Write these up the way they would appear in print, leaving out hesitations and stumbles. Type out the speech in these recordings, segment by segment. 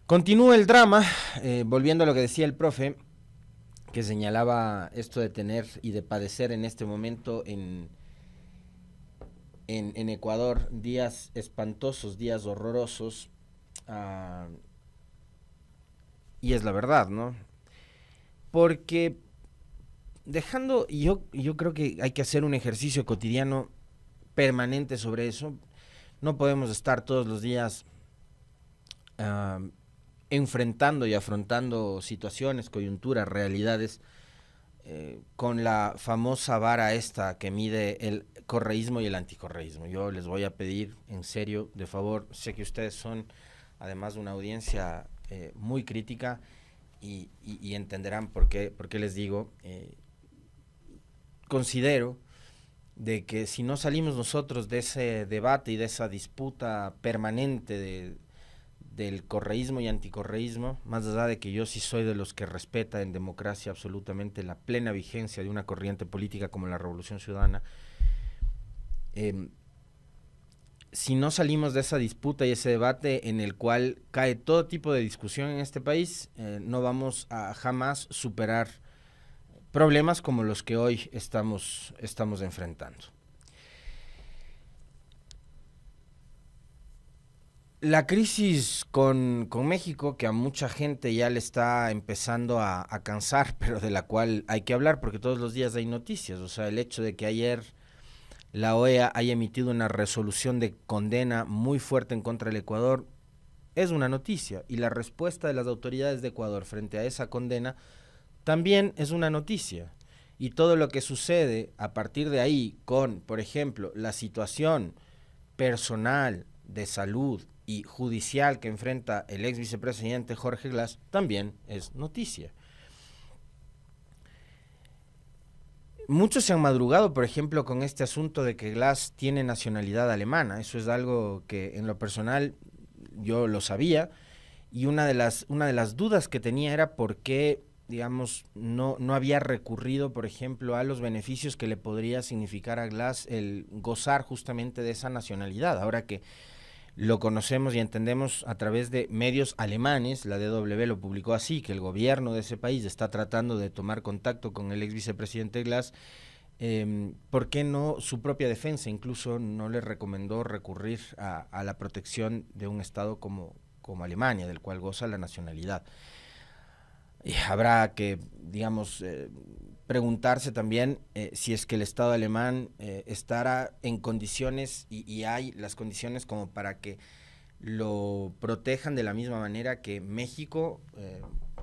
Continúa el drama, volviendo a lo que decía el profe, que señalaba esto de tener y de padecer en este momento en Ecuador días espantosos, días horrorosos, uh, y es la verdad, ¿no? Porque yo creo que hay que hacer un ejercicio cotidiano permanente sobre eso. No podemos estar todos los días uh, enfrentando y afrontando situaciones, coyunturas, realidades, con la famosa vara esta que mide el correísmo y el anticorreísmo. Yo les voy a pedir, en serio, de favor, sé que ustedes son además una audiencia muy crítica y entenderán por qué les digo, considero de que si no salimos nosotros de ese debate y de esa disputa permanente del correísmo y anticorreísmo, más allá de que yo sí soy de los que respeta en democracia absolutamente la plena vigencia de una corriente política como la Revolución Ciudadana, eh, si no salimos de esa disputa y ese debate en el cual cae todo tipo de discusión en este país, no vamos a jamás superar problemas como los que hoy estamos enfrentando. La crisis con México, que a mucha gente ya le está empezando a cansar, pero de la cual hay que hablar porque todos los días hay noticias. O sea, el hecho de que ayer la OEA haya emitido una resolución de condena muy fuerte en contra del Ecuador es una noticia. Y la respuesta de las autoridades de Ecuador frente a esa condena también es una noticia. Y todo lo que sucede a partir de ahí con, por ejemplo, la situación personal, de salud y judicial que enfrenta el ex vicepresidente Jorge Glass, también es noticia. Muchos se han madrugado, por ejemplo, con este asunto de que Glass tiene nacionalidad alemana. Eso es algo que en lo personal yo lo sabía, y una de las dudas que tenía era por qué, digamos, no había recurrido, por ejemplo, a los beneficios que le podría significar a Glass el gozar justamente de esa nacionalidad. Ahora que lo conocemos y entendemos a través de medios alemanes, la DW lo publicó así, que el gobierno de ese país está tratando de tomar contacto con el ex vicepresidente Glass. ¿Por qué no su propia defensa incluso no le recomendó recurrir a la protección de un Estado como Alemania, del cual goza la nacionalidad? Y habrá que, digamos, preguntarse también si es que el Estado alemán estará en condiciones y hay las condiciones como para que lo protejan de la misma manera que México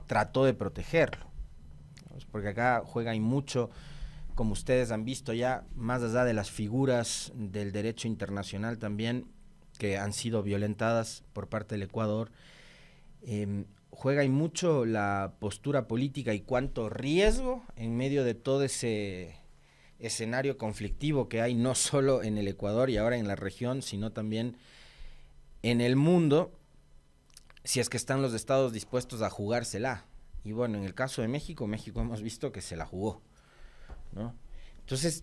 trató de protegerlo. Porque acá juega y mucho, como ustedes han visto ya, más allá de las figuras del derecho internacional también, que han sido violentadas por parte del Ecuador, juega y mucho la postura política y cuánto riesgo en medio de todo ese escenario conflictivo que hay no solo en el Ecuador y ahora en la región, sino también en el mundo, si es que están los estados dispuestos a jugársela. Y bueno, en el caso de México, México hemos visto que se la jugó, ¿no? Entonces,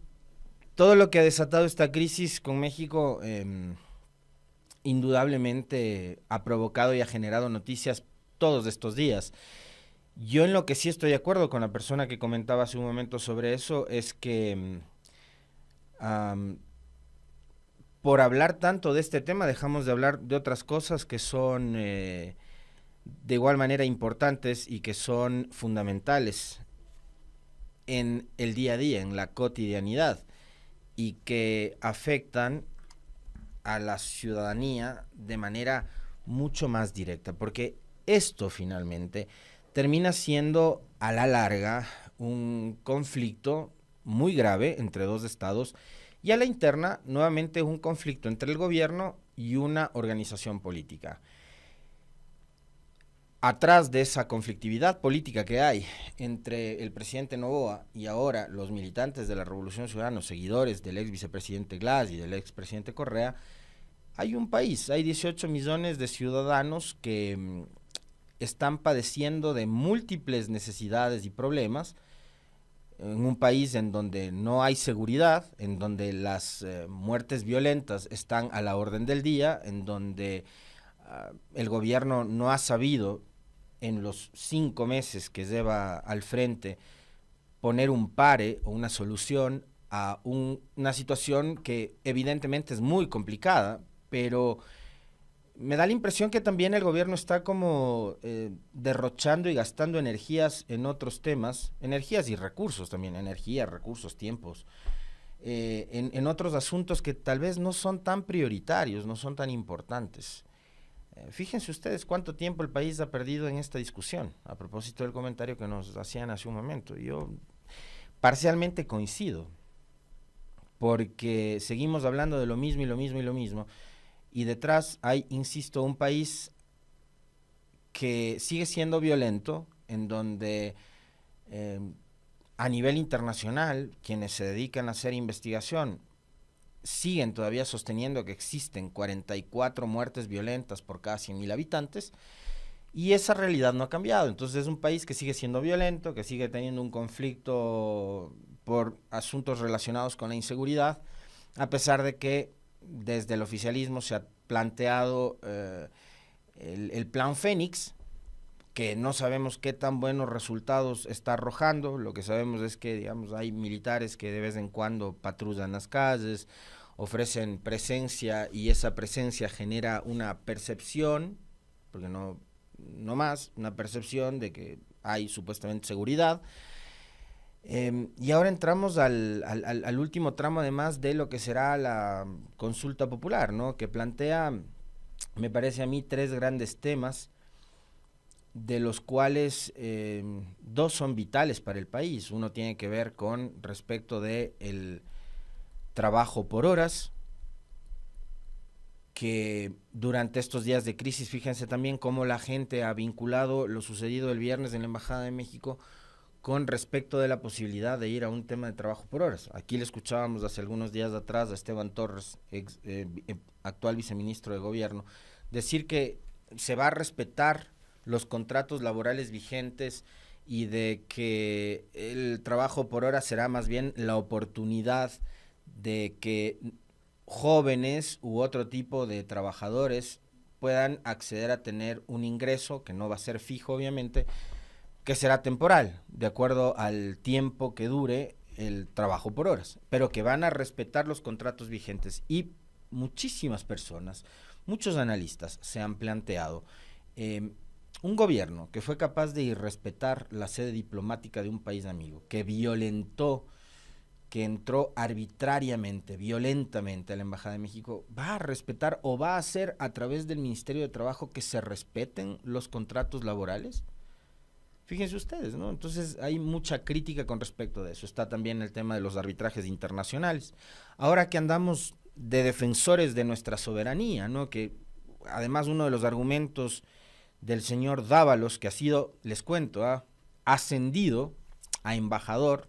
todo lo que ha desatado esta crisis con México indudablemente ha provocado y ha generado noticias todos estos días. Yo en lo que sí estoy de acuerdo con la persona que comentaba hace un momento sobre eso es que por hablar tanto de este tema dejamos de hablar de otras cosas que son de igual manera importantes y que son fundamentales en el día a día, en la cotidianidad, y que afectan a la ciudadanía de manera mucho más directa, porque esto finalmente termina siendo a la larga un conflicto muy grave entre dos estados y a la interna nuevamente un conflicto entre el gobierno y una organización política. Atrás de esa conflictividad política que hay entre el presidente Noboa y ahora los militantes de la Revolución Ciudadana, seguidores del ex vicepresidente Glass y del ex presidente Correa, hay un país, hay 18 millones de ciudadanos que están padeciendo de múltiples necesidades y problemas en un país en donde no hay seguridad, en donde las muertes violentas están a la orden del día, en donde el gobierno no ha sabido en los 5 meses que lleva al frente poner un pare o una solución a una situación que evidentemente es muy complicada, pero me da la impresión que también el gobierno está como derrochando y gastando energías en otros temas, energías y recursos también, energía, recursos, tiempos, en otros asuntos que tal vez no son tan prioritarios, no son tan importantes. Fíjense ustedes cuánto tiempo el país ha perdido en esta discusión, a propósito del comentario que nos hacían hace un momento. Yo parcialmente coincido, porque seguimos hablando de lo mismo y lo mismo y lo mismo, y detrás hay, insisto, un país que sigue siendo violento, en donde eh, a nivel internacional quienes se dedican a hacer investigación siguen todavía sosteniendo que existen 44 muertes violentas por cada 100.000 habitantes, y esa realidad no ha cambiado. Entonces es un país que sigue siendo violento, que sigue teniendo un conflicto por asuntos relacionados con la inseguridad, a pesar de que desde el oficialismo se ha planteado el plan Fénix, que no sabemos qué tan buenos resultados está arrojando. Lo que sabemos es que, digamos, hay militares que de vez en cuando patrullan las calles, ofrecen presencia, y esa presencia genera una percepción, porque no más, una percepción de que hay supuestamente seguridad. Y ahora entramos al último tramo, además de lo que será la consulta popular, ¿no? Que plantea, me parece a mí, 3 grandes temas, de los cuales 2 son vitales para el país. Uno tiene que ver con respecto de el trabajo por horas, que durante estos días de crisis, fíjense también cómo la gente ha vinculado lo sucedido el viernes en la Embajada de México con respecto de la posibilidad de ir a un tema de trabajo por horas. Aquí le escuchábamos hace algunos días atrás a Esteban Torres, actual viceministro de Gobierno, decir que se va a respetar los contratos laborales vigentes y de que el trabajo por hora será más bien la oportunidad de que jóvenes u otro tipo de trabajadores puedan acceder a tener un ingreso que no va a ser fijo, obviamente, que será temporal, de acuerdo al tiempo que dure el trabajo por horas, pero que van a respetar los contratos vigentes. Y muchísimas personas, muchos analistas se han planteado un gobierno que fue capaz de irrespetar la sede diplomática de un país amigo, que violentó, que entró arbitrariamente, violentamente a la Embajada de México, va a respetar o va a hacer a través del Ministerio de Trabajo que se respeten los contratos laborales. Fíjense ustedes, ¿no? Entonces hay mucha crítica con respecto de eso. Está también el tema de los arbitrajes internacionales. Ahora que andamos de defensores de nuestra soberanía, ¿no? Que además uno de los argumentos del señor Dávalos, que ha sido, les cuento, ascendido a embajador.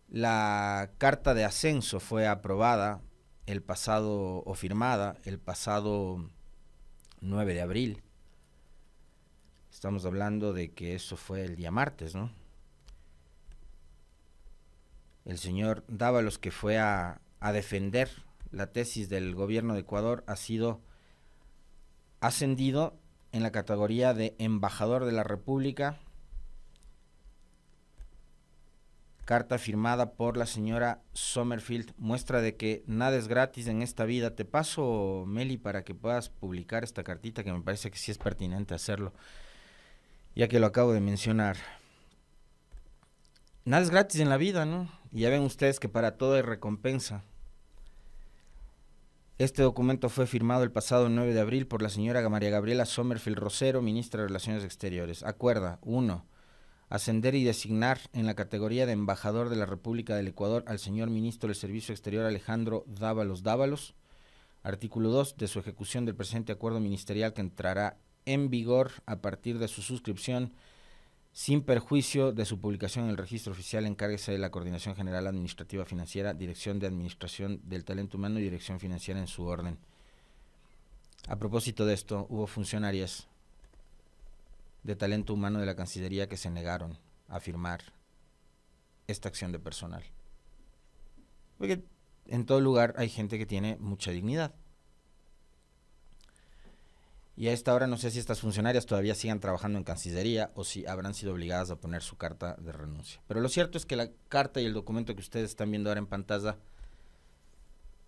La carta de ascenso fue aprobada el pasado, o firmada el pasado 9 de abril. Estamos hablando de que eso fue el día martes, ¿no? El señor Dávalos, que fue a defender la tesis del gobierno de Ecuador, ha sido ascendido en la categoría de embajador de la República. Carta firmada por la señora Sommerfield, muestra de que nada es gratis en esta vida. Te paso, Meli, para que puedas publicar esta cartita, que me parece que sí es pertinente hacerlo, ya que lo acabo de mencionar. Nada es gratis en la vida, ¿no? Y ya ven ustedes que para todo hay recompensa. Este documento fue firmado el pasado 9 de abril por la señora María Gabriela Sommerfield Rosero, ministra de Relaciones Exteriores. Acuerda, 1. Ascender y designar en la categoría de embajador de la República del Ecuador al señor ministro del Servicio Exterior Alejandro Dávalos Dávalos. Artículo 2. De su ejecución del presente acuerdo ministerial, que entrará en vigor a partir de su suscripción, sin perjuicio de su publicación en el registro oficial, encárguese de la Coordinación General Administrativa Financiera, Dirección de Administración del Talento Humano y Dirección Financiera en su orden. A propósito de esto, hubo funcionarias de talento humano de la Cancillería que se negaron a firmar esta acción de personal. Porque en todo lugar hay gente que tiene mucha dignidad. Y a esta hora no sé si estas funcionarias todavía sigan trabajando en Cancillería o si habrán sido obligadas a poner su carta de renuncia. Pero lo cierto es que la carta y el documento que ustedes están viendo ahora en pantalla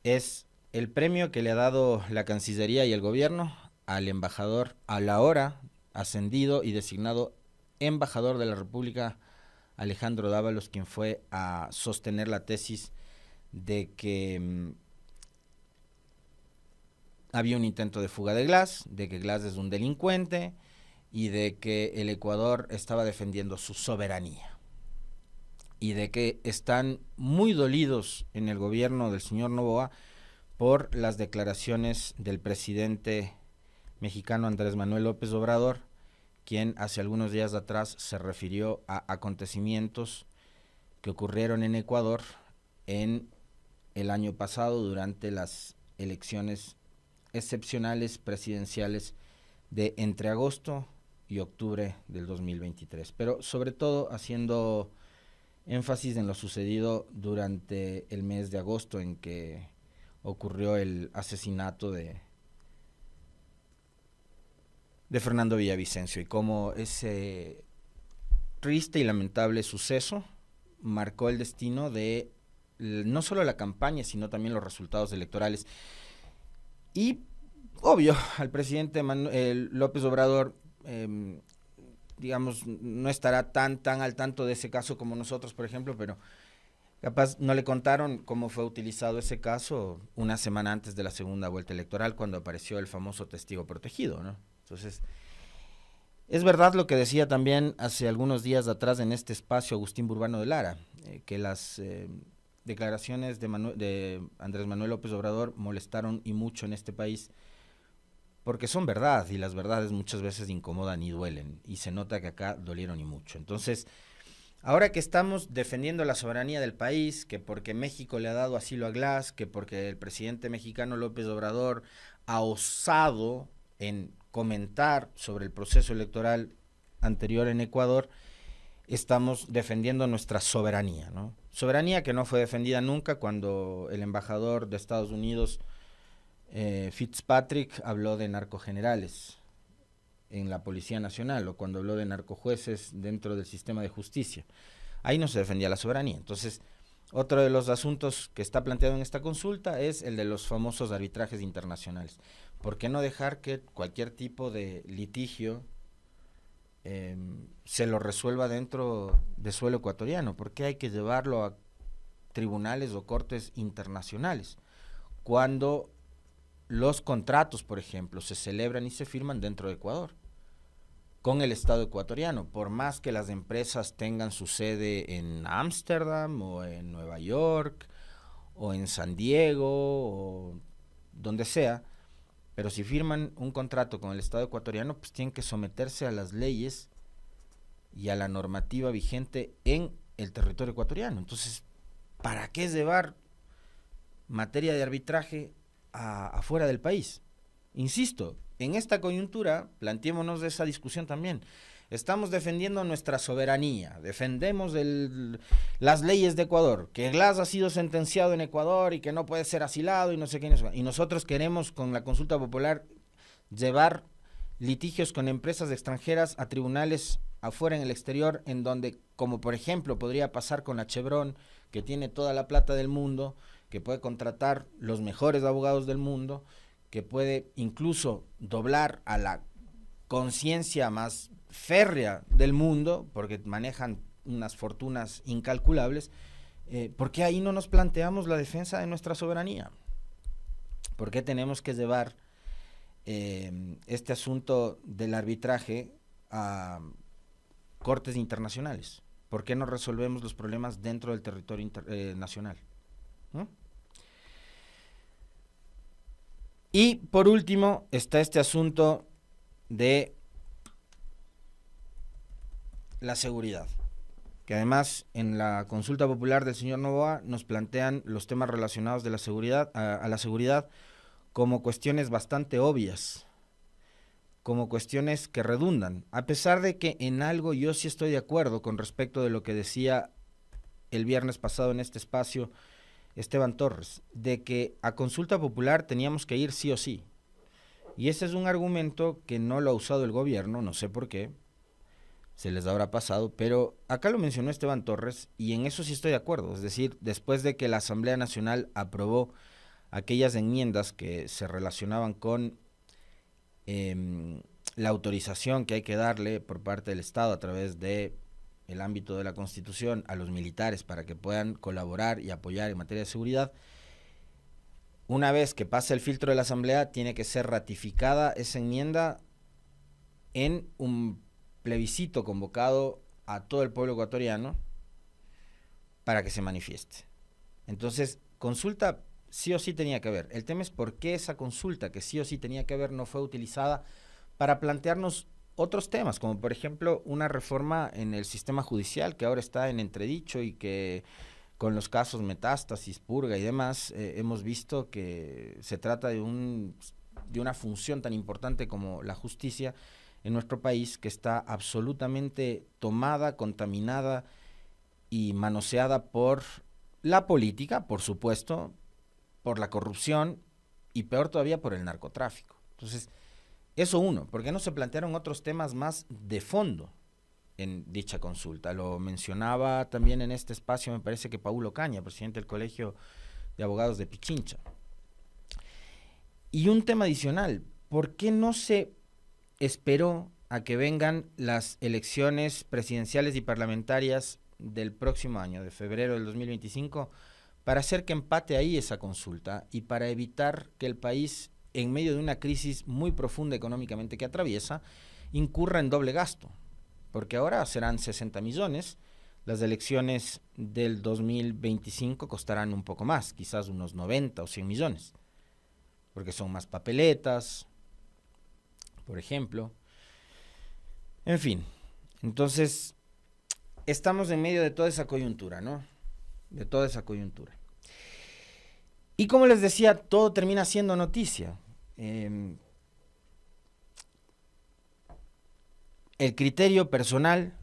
es el premio que le ha dado la Cancillería y el gobierno al embajador, a la hora ascendido y designado embajador de la República, Alejandro Dávalos, quien fue a sostener la tesis de que había un intento de fuga de Glass, de que Glass es un delincuente y de que el Ecuador estaba defendiendo su soberanía. Y de que están muy dolidos en el gobierno del señor Noboa por las declaraciones del presidente mexicano Andrés Manuel López Obrador, quien hace algunos días atrás se refirió a acontecimientos que ocurrieron en Ecuador en el año pasado durante las elecciones excepcionales presidenciales de entre agosto y octubre del 2023, pero sobre todo haciendo énfasis en lo sucedido durante el mes de agosto, en que ocurrió el asesinato de Fernando Villavicencio, y cómo ese triste y lamentable suceso marcó el destino de no solo la campaña, sino también los resultados electorales. Y, obvio, al presidente López Obrador, digamos, no estará tan al tanto de ese caso como nosotros, por ejemplo, pero capaz no le contaron cómo fue utilizado ese caso una semana antes de la segunda vuelta electoral, cuando apareció el famoso testigo protegido, ¿no? Entonces, es verdad lo que decía también hace algunos días atrás en este espacio Agustín Burbano de Lara, que las declaraciones de Andrés Manuel López Obrador molestaron y mucho en este país, porque son verdad, y las verdades muchas veces incomodan y duelen, y se nota que acá dolieron y mucho. Entonces, ahora que estamos defendiendo la soberanía del país, que porque México le ha dado asilo a Glass, que porque el presidente mexicano López Obrador ha osado en comentar sobre el proceso electoral anterior en Ecuador, estamos defendiendo nuestra soberanía, ¿no? Soberanía que no fue defendida nunca cuando el embajador de Estados Unidos, Fitzpatrick, habló de narcogenerales en la Policía Nacional, o cuando habló de narcojueces dentro del sistema de justicia. Ahí no se defendía la soberanía. Entonces, otro de los asuntos que está planteado en esta consulta es el de los famosos arbitrajes internacionales. ¿Por qué no dejar que cualquier tipo de litigio se lo resuelva dentro de suelo ecuatoriano? ¿Por qué hay que llevarlo a tribunales o cortes internacionales cuando los contratos, por ejemplo, se celebran y se firman dentro de Ecuador con el Estado ecuatoriano? Por más que las empresas tengan su sede en Ámsterdam o en Nueva York o en San Diego o donde sea, pero si firman un contrato con el Estado ecuatoriano, pues tienen que someterse a las leyes y a la normativa vigente en el territorio ecuatoriano. Entonces, ¿para qué llevar materia de arbitraje afuera del país? Insisto, en esta coyuntura, planteémonos esa discusión también. Estamos defendiendo nuestra soberanía, defendemos las leyes de Ecuador, que Glass ha sido sentenciado en Ecuador y que no puede ser asilado y no sé qué. Y nosotros queremos, con la consulta popular, llevar litigios con empresas extranjeras a tribunales afuera en el exterior, en donde, como por ejemplo podría pasar con la Chevron, que tiene toda la plata del mundo, que puede contratar los mejores abogados del mundo, que puede incluso doblar a la conciencia más férrea del mundo, porque manejan unas fortunas incalculables. ¿Por qué ahí no nos planteamos la defensa de nuestra soberanía? ¿Por qué tenemos que llevar este asunto del arbitraje a cortes internacionales? ¿Por qué no resolvemos los problemas dentro del territorio nacional? ¿No? Y por último está este asunto de la seguridad, que además en la consulta popular del señor Noboa nos plantean los temas relacionados de la seguridad, a la seguridad, como cuestiones bastante obvias, como cuestiones que redundan, a pesar de que en algo yo sí estoy de acuerdo con respecto de lo que decía el viernes pasado en este espacio Esteban Torres, de que a consulta popular teníamos que ir sí o sí. Y ese es un argumento que no lo ha usado el gobierno, no sé por qué, se les habrá pasado, pero acá lo mencionó Esteban Torres y en eso sí estoy de acuerdo. Es decir, después de que la Asamblea Nacional aprobó aquellas enmiendas que se relacionaban con la autorización que hay que darle por parte del Estado a través de el ámbito de la Constitución a los militares para que puedan colaborar y apoyar en materia de seguridad, una vez que pase el filtro de la Asamblea, tiene que ser ratificada esa enmienda en un plebiscito convocado a todo el pueblo ecuatoriano para que se manifieste. Entonces, consulta sí o sí tenía que haber. El tema es por qué esa consulta que sí o sí tenía que haber no fue utilizada para plantearnos otros temas, como por ejemplo una reforma en el sistema judicial que ahora está en entredicho y que con los casos Metástasis, Purga y demás, hemos visto que se trata de una función tan importante como la justicia en nuestro país que está absolutamente tomada, contaminada y manoseada por la política, por supuesto, por la corrupción y peor todavía por el narcotráfico. Entonces, eso uno, ¿por qué no se plantearon otros temas más de fondo en dicha consulta? Lo mencionaba también en este espacio, me parece que Paulo Caña, presidente del Colegio de Abogados de Pichincha. Y un tema adicional, ¿por qué no se esperó a que vengan las elecciones presidenciales y parlamentarias del próximo año, de febrero del 2025, para hacer que empate ahí esa consulta y para evitar que el país, en medio de una crisis muy profunda económicamente que atraviesa, incurra en doble gasto? Porque ahora serán 60 millones, las elecciones del 2025 costarán un poco más, quizás unos 90 o 100 millones, porque son más papeletas, por ejemplo. En fin, entonces estamos en medio de toda esa coyuntura, ¿no? De toda esa coyuntura. Y como les decía, todo termina siendo noticia. El criterio personal,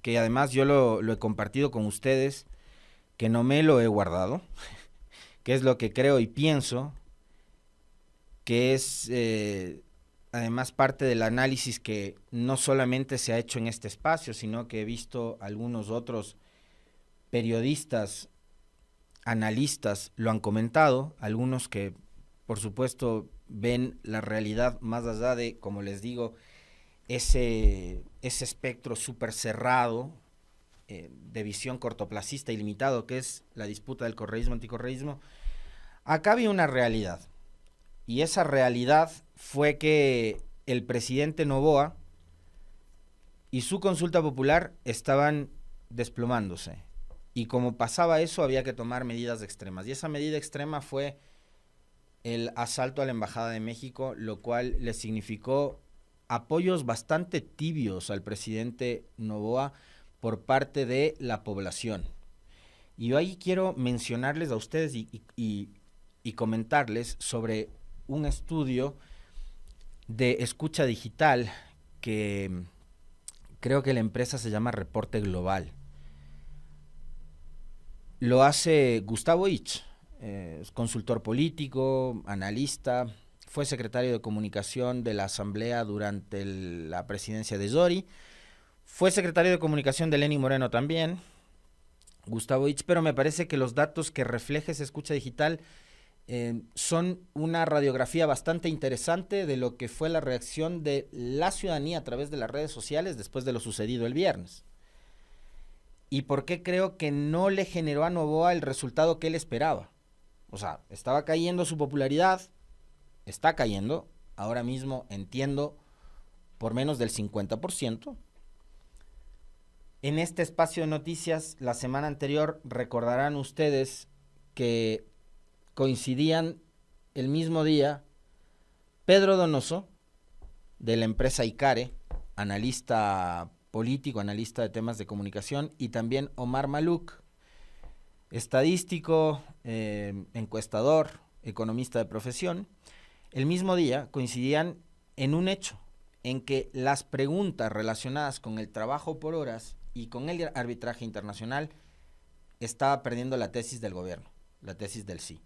que además yo lo he compartido con ustedes, que no me lo he guardado, que es lo que creo y pienso, que es además parte del análisis que no solamente se ha hecho en este espacio, sino que he visto algunos otros periodistas, analistas lo han comentado, algunos que por supuesto ven la realidad más allá de, como les digo, ese espectro súper cerrado de visión cortoplacista y limitado que es la disputa del correísmo-anticorreísmo. Acá había una realidad, y esa realidad fue que el presidente Noboa y su consulta popular estaban desplomándose. Y como pasaba eso, había que tomar medidas extremas. Y esa medida extrema fue el asalto a la Embajada de México, lo cual le significó apoyos bastante tibios al presidente Noboa por parte de la población. Y yo ahí quiero mencionarles a ustedes y comentarles sobre un estudio de escucha digital que creo que la empresa se llama Reporte Global. Lo hace Gustavo Ich, es consultor político, analista, fue secretario de comunicación de la Asamblea durante la presidencia de Zori, fue secretario de comunicación de Lenín Moreno también, Gustavo Ich, pero me parece que los datos que refleja esa escucha digital son una radiografía bastante interesante de lo que fue la reacción de la ciudadanía a través de las redes sociales después de lo sucedido el viernes. ¿Y por qué creo que no le generó a Noboa el resultado que él esperaba? O sea, estaba cayendo su popularidad, está cayendo, ahora mismo entiendo, por menos del 50%. En este espacio de noticias, la semana anterior, recordarán ustedes que coincidían el mismo día Pedro Donoso, de la empresa Icare, analista político, analista de temas de comunicación, y también Omar Maluk, estadístico, encuestador, economista de profesión. El mismo día coincidían en un hecho, en que las preguntas relacionadas con el trabajo por horas y con el arbitraje internacional estaba perdiendo la tesis del gobierno, la tesis del sí.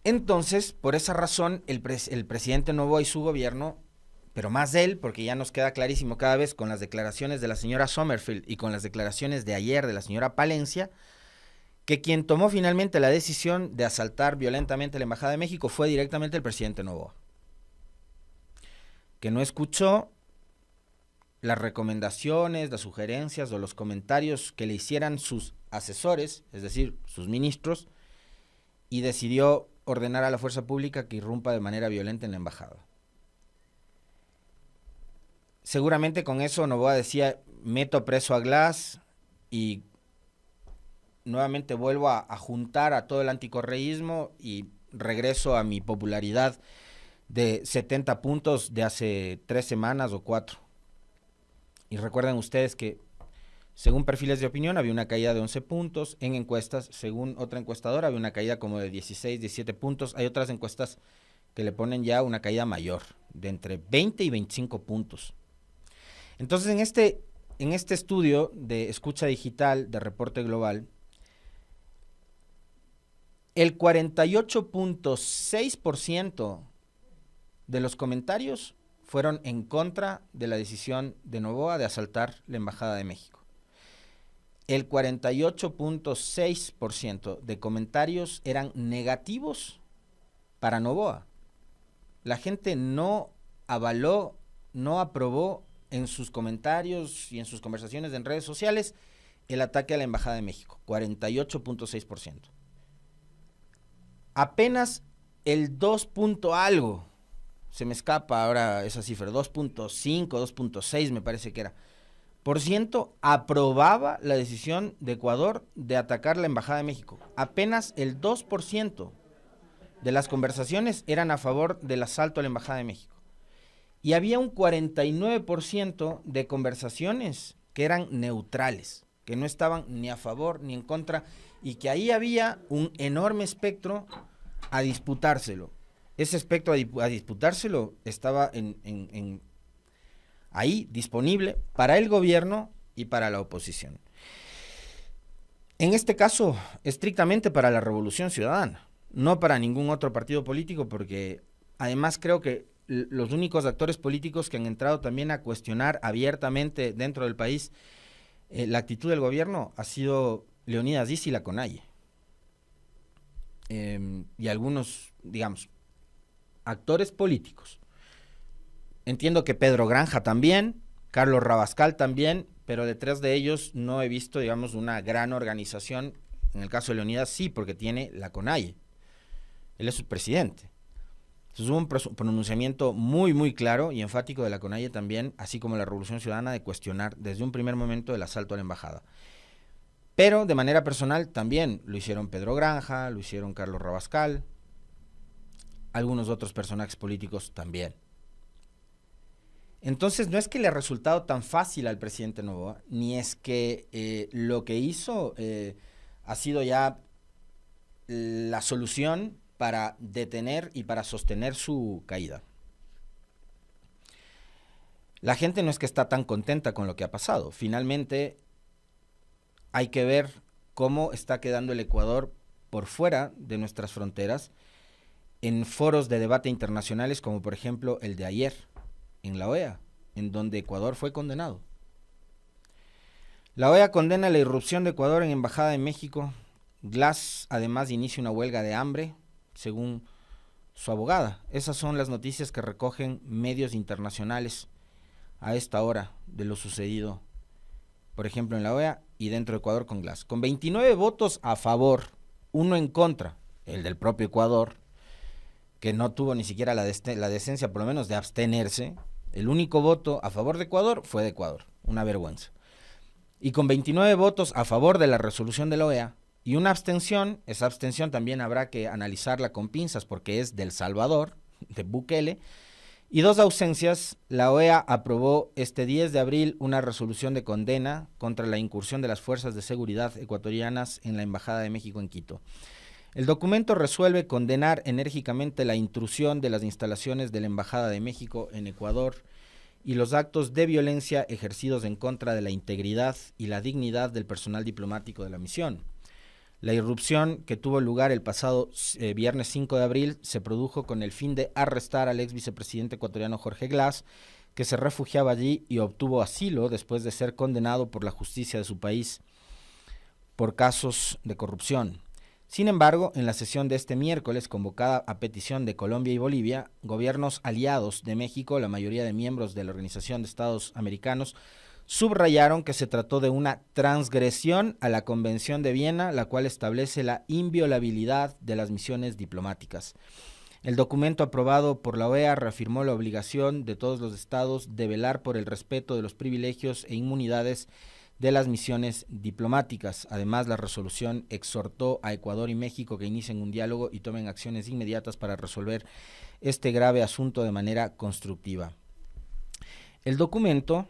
Entonces, por esa razón, el presidente Noboa y su gobierno, pero más él, porque ya nos queda clarísimo cada vez con las declaraciones de la señora Sommerfeld y con las declaraciones de ayer de la señora Palencia, que quien tomó finalmente la decisión de asaltar violentamente la Embajada de México fue directamente el presidente Noboa, que no escuchó las recomendaciones, las sugerencias o los comentarios que le hicieran sus asesores, es decir, sus ministros, y decidió ordenar a la fuerza pública que irrumpa de manera violenta en la embajada. Seguramente con eso Noboa decía, meto preso a Glass y nuevamente vuelvo a juntar a todo el anticorreísmo y regreso a mi popularidad de 70 puntos de hace 3 semanas o 4. Y recuerden ustedes que según perfiles de opinión había una caída de 11 puntos, en encuestas, según otra encuestadora, había una caída como de 16, 17 puntos, hay otras encuestas que le ponen ya una caída mayor, de entre 20 y 25 puntos. Entonces, en este estudio de escucha digital de Reporte Global, el 48.6% de los comentarios fueron en contra de la decisión de Noboa de asaltar la Embajada de México. El 48.6% de comentarios eran negativos para Noboa. La gente no avaló, no aprobó en sus comentarios y en sus conversaciones en redes sociales el ataque a la Embajada de México, 48.6%. Apenas el 2 punto algo, se me escapa ahora esa cifra, 2.5, 2.6 me parece que era, por ciento aprobaba la decisión de Ecuador de atacar la Embajada de México. Apenas el 2% de las conversaciones eran a favor del asalto a la Embajada de México. Y había un 49% de conversaciones que eran neutrales, que no estaban ni a favor ni en contra, y que ahí había un enorme espectro a disputárselo. Ese espectro a disputárselo estaba ahí disponible para el gobierno y para la oposición. En este caso, estrictamente para la Revolución Ciudadana, no para ningún otro partido político, porque además creo que los únicos actores políticos que han entrado también a cuestionar abiertamente dentro del país la actitud del gobierno ha sido Leonidas Diz y la CONAIE. Y algunos, digamos, actores políticos. Entiendo que Pedro Granja también, Carlos Rabascal también, pero detrás de ellos no he visto, digamos, una gran organización. En el caso de Leonidas sí, porque tiene la CONAIE. Él es su presidente. Entonces hubo un pronunciamiento muy, muy claro y enfático de la CONAIE también, así como la Revolución Ciudadana, de cuestionar desde un primer momento el asalto a la embajada. Pero de manera personal también lo hicieron Pedro Granja, lo hicieron Carlos Rabascal, algunos otros personajes políticos también. Entonces no es que le ha resultado tan fácil al presidente Noboa, ni es que lo que hizo ha sido ya la solución para detener y para sostener su caída. La gente no es que está tan contenta con lo que ha pasado. Finalmente hay que ver cómo está quedando el Ecuador por fuera de nuestras fronteras en foros de debate internacionales como por ejemplo el de ayer en la OEA, en donde Ecuador fue condenado. La OEA condena la irrupción de Ecuador en Embajada de México. Glass además inicia una huelga de hambre, según su abogada. Esas son las noticias que recogen medios internacionales a esta hora de lo sucedido, por ejemplo, en la OEA y dentro de Ecuador con Glass. Con 29 votos a favor, 1 en contra, el del propio Ecuador, que no tuvo ni siquiera la decencia, por lo menos, de abstenerse. El único voto a favor de Ecuador fue de Ecuador, una vergüenza. Y con 29 votos a favor de la resolución de la OEA y una abstención, esa abstención también habrá que analizarla con pinzas porque es del Salvador, de Bukele, y 2 ausencias, la OEA aprobó este 10 de abril una resolución de condena contra la incursión de las fuerzas de seguridad ecuatorianas en la Embajada de México en Quito. El documento resuelve condenar enérgicamente la intrusión de las instalaciones de la Embajada de México en Ecuador y los actos de violencia ejercidos en contra de la integridad y la dignidad del personal diplomático de la misión. La irrupción que tuvo lugar el pasado viernes 5 de abril se produjo con el fin de arrestar al ex vicepresidente ecuatoriano Jorge Glass, que se refugiaba allí y obtuvo asilo después de ser condenado por la justicia de su país por casos de corrupción. Sin embargo, en la sesión de este miércoles, convocada a petición de Colombia y Bolivia, gobiernos aliados de México, la mayoría de miembros de la Organización de Estados Americanos, subrayaron que se trató de una transgresión a la Convención de Viena, la cual establece la inviolabilidad de las misiones diplomáticas. El documento aprobado por la OEA reafirmó la obligación de todos los estados de velar por el respeto de los privilegios e inmunidades de las misiones diplomáticas. Además, la resolución exhortó a Ecuador y México que inicien un diálogo y tomen acciones inmediatas para resolver este grave asunto de manera constructiva. El documento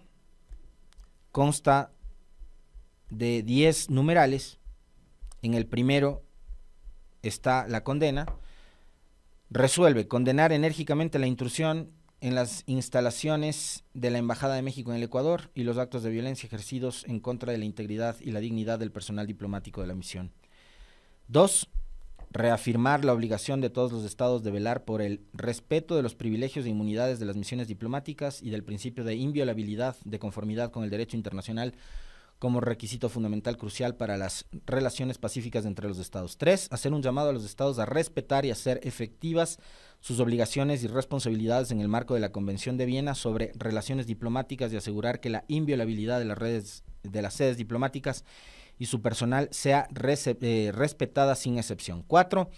consta de 10 numerales. En el primero está la condena. Resuelve condenar enérgicamente la intrusión en las instalaciones de la Embajada de México en el Ecuador y los actos de violencia ejercidos en contra de la integridad y la dignidad del personal diplomático de la misión. 2. Reafirmar la obligación de todos los estados de velar por el respeto de los privilegios e inmunidades de las misiones diplomáticas y del principio de inviolabilidad de conformidad con el derecho internacional como requisito fundamental crucial para las relaciones pacíficas entre los estados. 3. Hacer un llamado a los estados a respetar y hacer efectivas sus obligaciones y responsabilidades en el marco de la Convención de Viena sobre relaciones diplomáticas y asegurar que la inviolabilidad de las sedes diplomáticas y su personal sea respetada sin excepción. 4.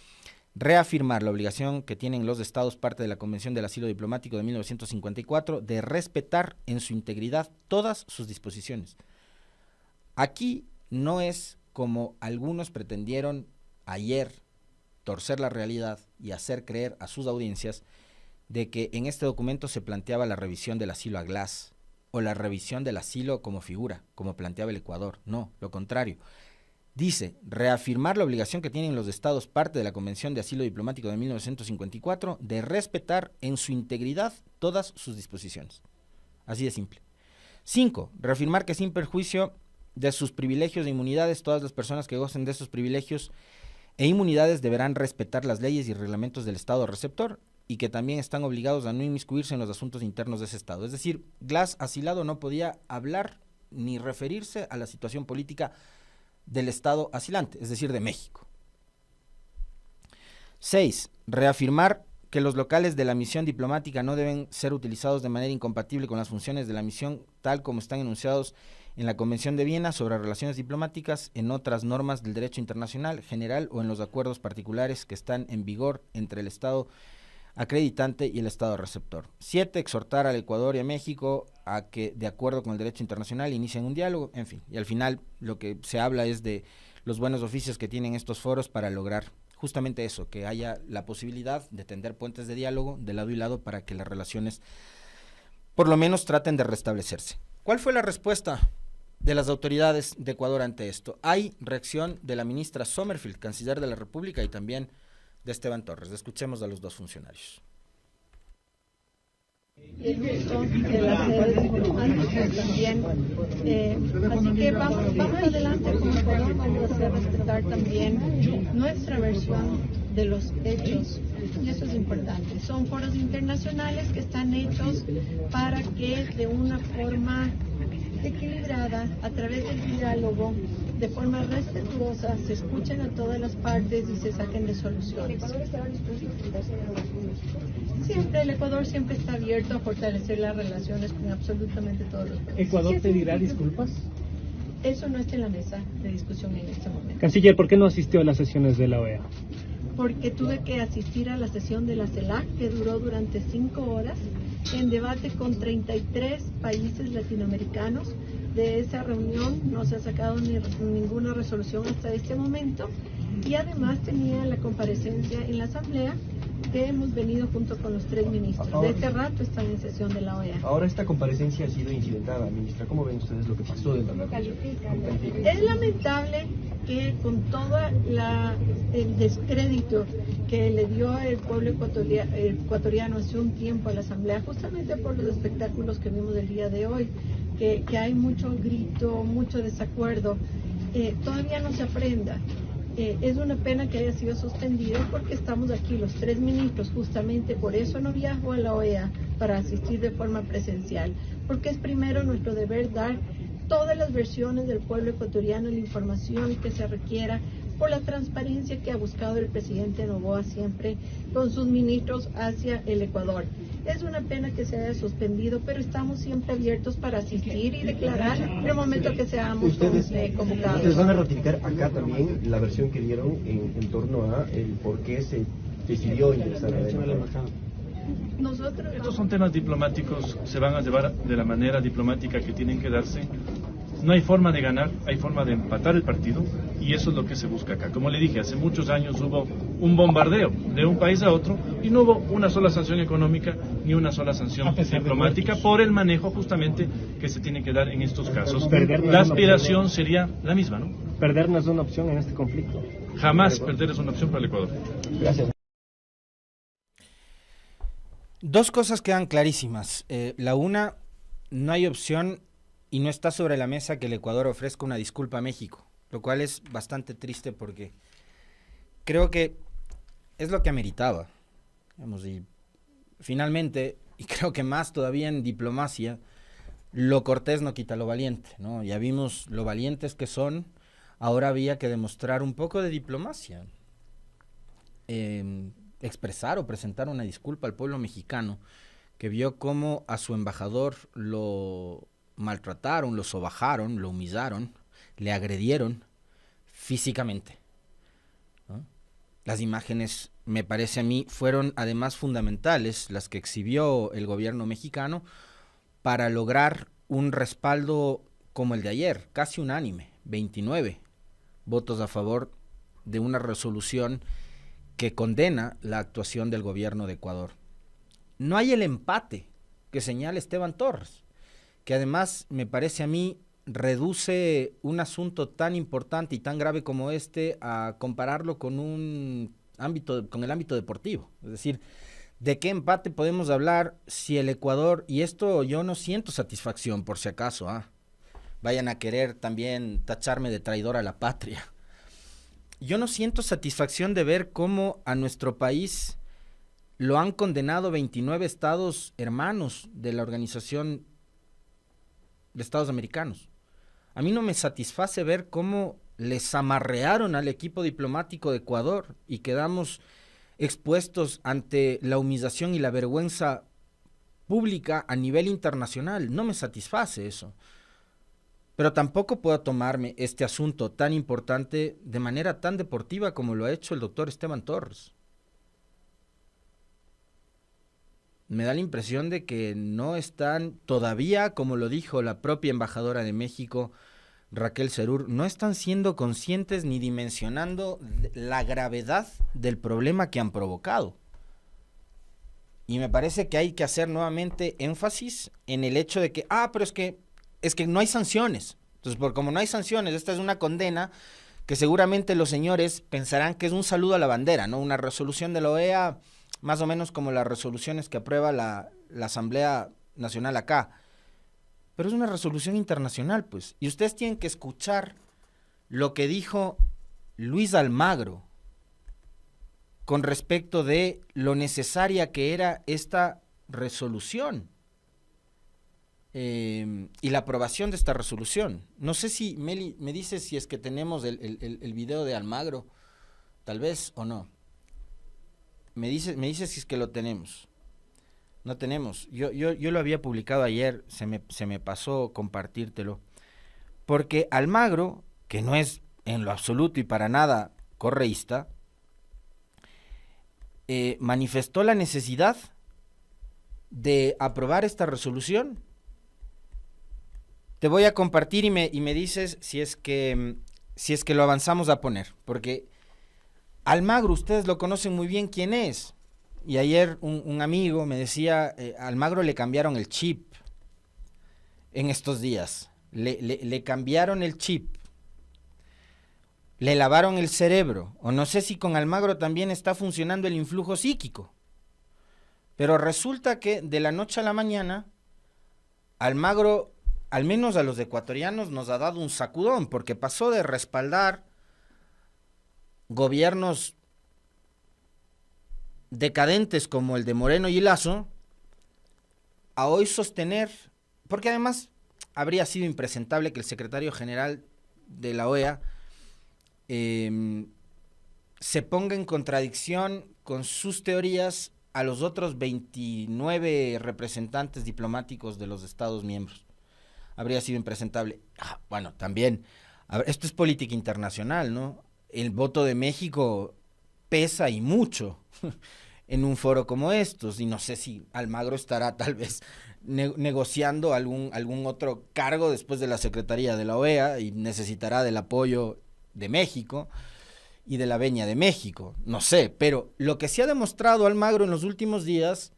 Reafirmar la obligación que tienen los estados parte de la Convención del Asilo Diplomático de 1954 de respetar en su integridad todas sus disposiciones. Aquí no es como algunos pretendieron ayer torcer la realidad y hacer creer a sus audiencias de que en este documento se planteaba la revisión del asilo a Glass o la revisión del asilo como figura, como planteaba el Ecuador. No, lo contrario. Dice, reafirmar la obligación que tienen los estados parte de la Convención de Asilo Diplomático de 1954 de respetar en su integridad todas sus disposiciones. Así de simple. 5. Reafirmar que sin perjuicio de sus privilegios e inmunidades, todas las personas que gocen de esos privilegios e inmunidades deberán respetar las leyes y reglamentos del estado receptor y que también están obligados a no inmiscuirse en los asuntos internos de ese estado. Es decir, Glass asilado no podía hablar ni referirse a la situación política del estado asilante, es decir, de México. 6. Reafirmar que los locales de la misión diplomática no deben ser utilizados de manera incompatible con las funciones de la misión, tal como están enunciados en la Convención de Viena sobre relaciones diplomáticas, en otras normas del derecho internacional general o en los acuerdos particulares que están en vigor entre el Estado acreditante y el Estado receptor. 7. Exhortar al Ecuador y a México a que, de acuerdo con el derecho internacional, inicien un diálogo, en fin. Y al final lo que se habla es de los buenos oficios que tienen estos foros para lograr justamente eso, que haya la posibilidad de tender puentes de diálogo de lado y lado para que las relaciones por lo menos traten de restablecerse. ¿Cuál fue la respuesta de las autoridades de Ecuador ante esto? Hay reacción de la ministra Sommerfield, canciller de la República, y también de Esteban Torres. Escuchemos a los dos funcionarios. El uso de las sedes diplomáticas también. Así que vamos adelante como Ecuador, vamos a hacer respetar también nuestra versión de los hechos. Y eso es importante. Son foros internacionales que están hechos para que de una forma equilibrada, a través del diálogo, de forma respetuosa, se escuchen a todas las partes y se saquen de soluciones. Siempre, el Ecuador siempre está abierto a fortalecer las relaciones con absolutamente todos los países. ¿Ecuador pedirá disculpas? Eso no está en la mesa de discusión en este momento. Canciller, ¿por qué no asistió a las sesiones de la OEA? Porque tuve que asistir a la sesión de la CELAC, que duró durante 5 horas, en debate con 33 países latinoamericanos. De esa reunión no se ha sacado ninguna resolución hasta este momento, y además tenía la comparecencia en la Asamblea, que hemos venido junto con los 3 ministros. De este rato están en sesión de la OEA. Ahora esta comparecencia ha sido incidentada, ministra. ¿Cómo ven ustedes lo que pasó de la reunión? Es lamentable que con todo el descrédito que le dio el pueblo ecuatoriano hace un tiempo a la Asamblea, justamente por los espectáculos que vimos el día de hoy, que hay mucho grito, mucho desacuerdo, todavía no se aprenda. Es una pena que haya sido suspendido porque estamos aquí los 3 ministros, justamente por eso no viajo a la OEA para asistir de forma presencial, porque es primero nuestro deber dar todas las versiones del pueblo ecuatoriano, la información que se requiera, por la transparencia que ha buscado el presidente Noboa siempre con sus ministros hacia el Ecuador. Es una pena que se haya suspendido, pero estamos siempre abiertos para asistir y declarar en el momento que seamos convocados. ¿Ustedes van a ratificar acá también la versión que dieron en torno a el por qué se decidió ingresar a la embajada? Estos son temas diplomáticos, se van a llevar de la manera diplomática que tienen que darse. No hay forma de ganar, hay forma de empatar el partido y eso es lo que se busca acá. Como le dije, hace muchos años hubo un bombardeo de un país a otro y no hubo una sola sanción económica ni una sola sanción diplomática por el manejo justamente que se tiene que dar en estos casos. La aspiración sería la misma, ¿no? Perder no es una opción en este conflicto. Jamás perder es una opción para el Ecuador. Gracias. Dos cosas quedan clarísimas. La una, no hay opción y no está sobre la mesa que el Ecuador ofrezca una disculpa a México, lo cual es bastante triste porque creo que es lo que ameritaba. Digamos, y finalmente, y creo que más todavía en diplomacia, lo cortés no quita lo valiente, ¿no? Ya vimos lo valientes que son, ahora había que demostrar un poco de diplomacia. Expresar o presentar una disculpa al pueblo mexicano que vio cómo a su embajador lo maltrataron, lo sobajaron, lo humillaron, le agredieron físicamente, ¿no? Las imágenes, me parece a mí, fueron además fundamentales, las que exhibió el gobierno mexicano para lograr un respaldo como el de ayer, casi unánime, 29 votos a favor de una resolución que condena la actuación del gobierno de Ecuador. No hay el empate que señala Esteban Torres, que además me parece a mí reduce un asunto tan importante y tan grave como este a compararlo con el ámbito deportivo. Es decir, ¿de qué empate podemos hablar si el Ecuador, y esto yo no siento satisfacción por si acaso, vayan a querer también tacharme de traidor a la patria? Yo no siento satisfacción de ver cómo a nuestro país lo han condenado 29 estados hermanos de la Organización de Estados Americanos. A mí no me satisface ver cómo les amarrearon al equipo diplomático de Ecuador y quedamos expuestos ante la humillación y la vergüenza pública a nivel internacional. No me satisface eso. Pero tampoco puedo tomarme este asunto tan importante de manera tan deportiva como lo ha hecho el doctor Esteban Torres. Me da la impresión de que no están todavía, como lo dijo la propia embajadora de México, Raquel Serur, no están siendo conscientes ni dimensionando la gravedad del problema que han provocado. Y me parece que hay que hacer nuevamente énfasis en el hecho de que, pero es que no hay sanciones. Entonces, como no hay sanciones, esta es una condena que seguramente los señores pensarán que es un saludo a la bandera, ¿no? Una resolución de la OEA, más o menos como las resoluciones que aprueba la Asamblea Nacional acá. Pero es una resolución internacional, pues. Y ustedes tienen que escuchar lo que dijo Luis Almagro con respecto de lo necesaria que era esta resolución. Y la aprobación de esta resolución. No sé si, Meli, me dice si es que tenemos el video de Almagro, tal vez o no. Me dice si es que lo tenemos. No tenemos. Yo lo había publicado ayer, se me pasó compartírtelo. Porque Almagro, que no es en lo absoluto y para nada correísta, manifestó la necesidad de aprobar esta resolución. Te voy a compartir y me dices si es que lo avanzamos a poner, porque Almagro, ustedes lo conocen muy bien quién es, y ayer un amigo me decía, Almagro le cambiaron el chip en estos días, le cambiaron el chip, le lavaron el cerebro, o no sé si con Almagro también está funcionando el influjo psíquico, pero resulta que de la noche a la mañana, Almagro, al menos a los ecuatorianos, nos ha dado un sacudón, porque pasó de respaldar gobiernos decadentes como el de Moreno y Lasso a hoy sostener, porque además habría sido impresentable que el secretario general de la OEA se ponga en contradicción con sus teorías a los otros 29 representantes diplomáticos de los Estados miembros. Habría sido impresentable. Bueno, también, esto es política internacional, ¿no? El voto de México pesa y mucho en un foro como estos, y no sé si Almagro estará tal vez negociando algún otro cargo después de la Secretaría de la OEA y necesitará del apoyo de México y de la venia de México, no sé, pero lo que se ha demostrado Almagro en los últimos días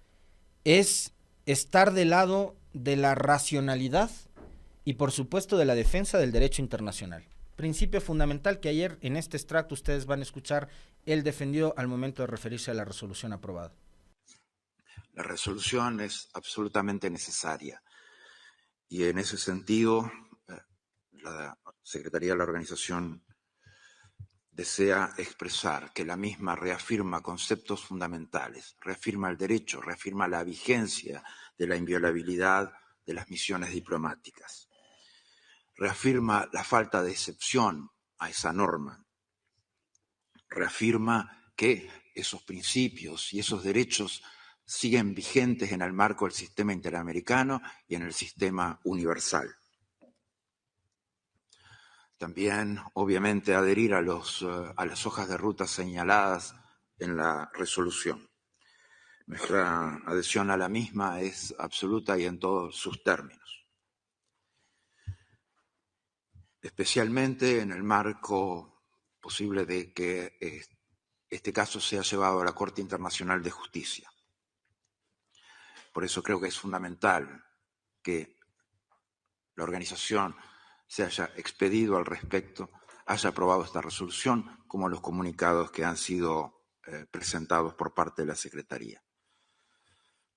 es estar del lado de la racionalidad y por supuesto de la defensa del derecho internacional. Principio fundamental que ayer en este extracto ustedes van a escuchar, él defendió al momento de referirse a la resolución aprobada. La resolución es absolutamente necesaria y en ese sentido la Secretaría de la Organización desea expresar que la misma reafirma conceptos fundamentales, reafirma el derecho, reafirma la vigencia de la inviolabilidad de las misiones diplomáticas, reafirma la falta de excepción a esa norma, reafirma que esos principios y esos derechos siguen vigentes en el marco del sistema interamericano y en el sistema universal. También, obviamente, adherir a las hojas de ruta señaladas en la resolución. Nuestra adhesión a la misma es absoluta y en todos sus términos. Especialmente en el marco posible de que este caso sea llevado a la Corte Internacional de Justicia. Por eso creo que es fundamental que la organización se haya expedido al respecto, haya aprobado esta resolución, como los comunicados que han sido presentados por parte de la Secretaría.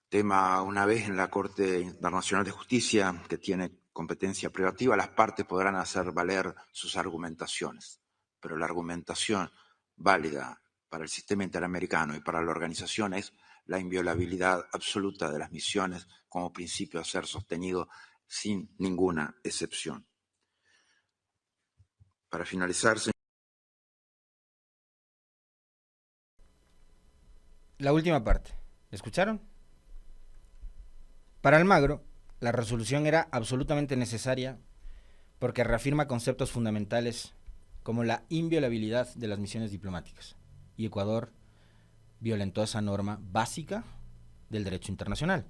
Tema, una vez en la Corte Internacional de Justicia, que tiene competencia privativa, las partes podrán hacer valer sus argumentaciones, pero la argumentación válida para el sistema interamericano y para la organización es la inviolabilidad absoluta de las misiones como principio a ser sostenido sin ninguna excepción. Para finalizar, La última parte, ¿escucharon? Para Almagro, la resolución era absolutamente necesaria porque reafirma conceptos fundamentales como la inviolabilidad de las misiones diplomáticas. Y Ecuador violentó esa norma básica del derecho internacional.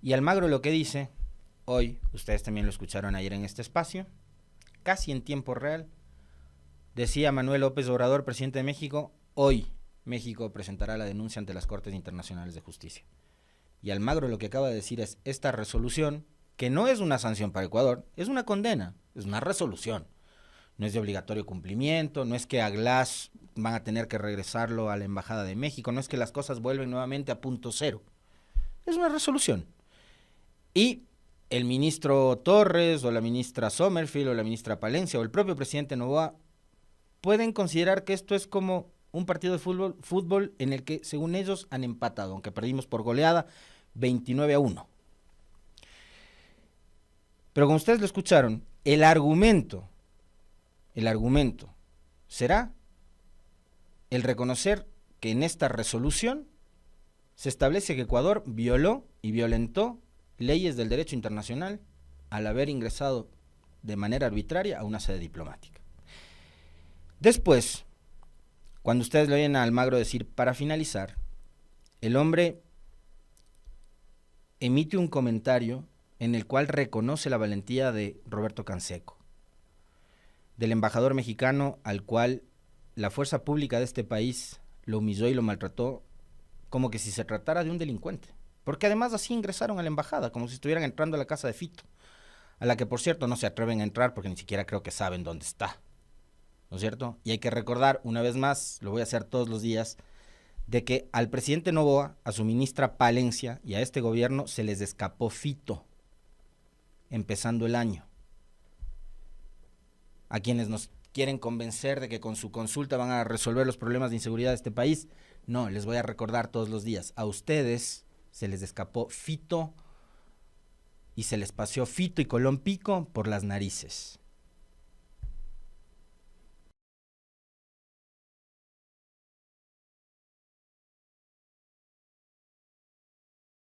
Y Almagro lo que dice, hoy, ustedes también lo escucharon ayer en este espacio, casi en tiempo real, decía Manuel López Obrador, presidente de México, hoy México presentará la denuncia ante las Cortes Internacionales de Justicia. Y Almagro lo que acaba de decir es, esta resolución, que no es una sanción para Ecuador, es una condena, es una resolución. No es de obligatorio cumplimiento, no es que a Glass van a tener que regresarlo a la Embajada de México, no es que las cosas vuelven nuevamente a punto cero. Es una resolución. Y el ministro Torres, o la ministra Sommerfield, o la ministra Palencia, o el propio presidente Noboa, pueden considerar que esto es como un partido de fútbol en el que, según ellos, han empatado, aunque perdimos por goleada 29-1. Pero como ustedes lo escucharon, el argumento será el reconocer que en esta resolución se establece que Ecuador violó y violentó leyes del derecho internacional al haber ingresado de manera arbitraria a una sede diplomática. Después, cuando ustedes le oyen a Almagro decir, para finalizar, el hombre emite un comentario en el cual reconoce la valentía de Roberto Canseco, del embajador mexicano al cual la fuerza pública de este país lo humilló y lo maltrató como que si se tratara de un delincuente. Porque además así ingresaron a la embajada, como si estuvieran entrando a la casa de Fito, a la que por cierto no se atreven a entrar porque ni siquiera creo que saben dónde está, ¿no es cierto? Y hay que recordar una vez más, lo voy a hacer todos los días, de que al presidente Noboa, a su ministra Palencia y a este gobierno se les escapó Fito, empezando el año. A quienes nos quieren convencer de que con su consulta van a resolver los problemas de inseguridad de este país. No, les voy a recordar todos los días, a ustedes se les escapó Fito y se les paseó Fito y Colón Pico por las narices.